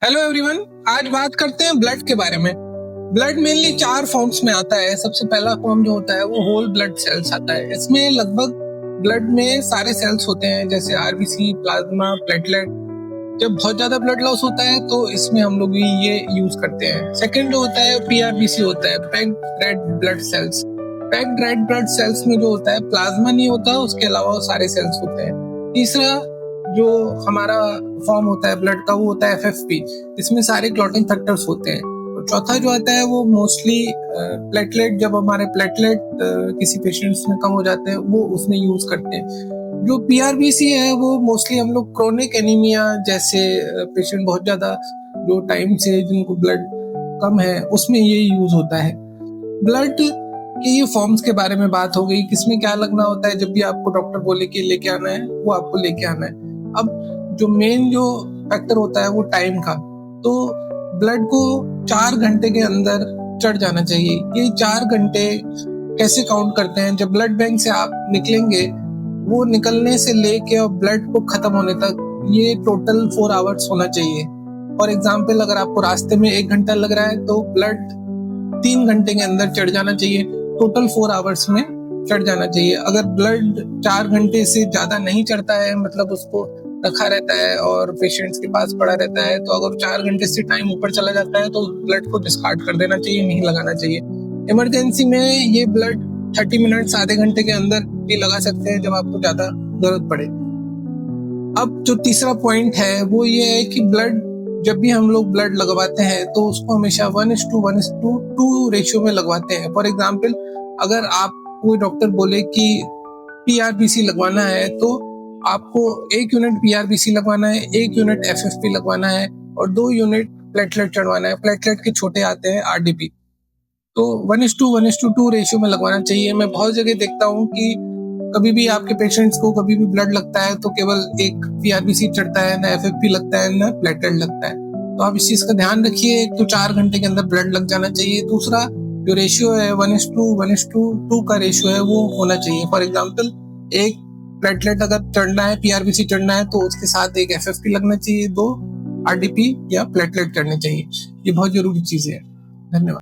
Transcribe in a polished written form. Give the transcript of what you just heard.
Hello everyone, आज बात करते हैं ब्लड के बारे में। ब्लड मेनली 4 फॉर्म्स में आता है। सबसे पहला फॉर्म जो होता है वो होल ब्लड सेल्स आता है। इसमें लगभग ब्लड में सारे सेल्स होते हैं, जैसे आरबीसी, प्लाज्मा, प्लेटलेट। जब बहुत ज्यादा ब्लड लॉस होता है तो इसमें हम लोग ये यूज करते हैं। सेकंड जो होता है पीआरबीसी होता है, packed red blood cells. Packed red blood cells में जो होता है प्लाज्मा नहीं होता, उसके अलावा सारे सेल्स होते हैं। तीसरा जो हमारा फॉर्म होता है ब्लड का वो होता है एफएफपी। इसमें सारे क्लॉटिंग फैक्टर्स होते हैं। और चौथा जो आता है वो मोस्टली प्लेटलेट। जब हमारे प्लेटलेट किसी पेशेंट्स में कम हो जाते हैं वो उसमें यूज करते हैं। जो पीआरबीसी है वो मोस्टली हम लोग क्रोनिक एनीमिया जैसे पेशेंट बहुत ज्यादा जो टाइम से जिनको ब्लड कम है उसमें ये यूज होता है। ब्लड के ये फॉर्म्स के बारे में बात हो गई, किसमें क्या लगना होता है। जब भी आपको डॉक्टर बोले कि लेके आना है वो आपको लेके आना है। अब जो मेन जो फैक्टर होता है वो टाइम का, तो ब्लड को 4 घंटे के अंदर चढ़ जाना चाहिए। ये 4 घंटे कैसे काउंट करते हैं? जब ब्लड बैंक से आप निकलेंगे वो निकलने से लेके और ब्लड को खत्म होने तक ये टोटल 4 आवर्स होना चाहिए। फॉर एग्जाम्पल, अगर आपको रास्ते में 1 घंटा लग रहा है तो ब्लड 3 घंटे के अंदर चढ़ जाना चाहिए। टोटल 4 आवर्स में चढ़ जाना चाहिए। अगर ब्लड 4 घंटे से ज्यादा नहीं चढ़ता है, मतलब उसको रखा रहता है और पेशेंट्स के पास पड़ा रहता है, तो अगर 4 घंटे से टाइम ऊपर चला जाता है तो ब्लड को डिस्कार्ड कर देना चाहिए, नहीं लगाना चाहिए। इमरजेंसी में ये ब्लड 30 मिनट आधे घंटे के अंदर भी लगा सकते हैं जब आपको ज्यादा जरूरत पड़े। अब जो तीसरा पॉइंट है वो ये है कि ब्लड जब भी हम लोग ब्लड लगवाते हैं तो उसको हमेशा 1:1:2 रेशियो में लगवाते हैं। फॉर एग्जाम्पल, अगर आप कोई डॉक्टर बोले कि पीआरबीसी लगवाना है तो आपको 1 यूनिट पीआरबीसी लगवाना है, 1 यूनिट एफएफपी लगवाना है और 2 यूनिट प्लेटलेट चढ़वाना है। प्लेटलेट के छोटे आते हैं आरडीपी। तो 1:1:2 रेशियो में लगवाना चाहिए। मैं बहुत जगह देखता हूँ कि कभी भी आपके पेशेंट्स को कभी भी ब्लड लगता है तो केवल एक पीआरबीसी चढ़ता है, ना एफएफपी लगता है, ना प्लेटलेट लगता है। तो आप इस चीज का ध्यान रखिए। तो 4 घंटे के अंदर ब्लड लग जाना चाहिए। दूसरा जो रेशियो है 1:1:2 का रेशियो है वो होना चाहिए। फॉर एग्जाम्पल, एक प्लेटलेट अगर चढ़ना है, पीआरबीसी चढ़ना है, तो उसके साथ एक एफएफपी लगना चाहिए, 2 आरडीपी या प्लेटलेट चढ़ने चाहिए। ये बहुत जरूरी चीजें हैं। धन्यवाद।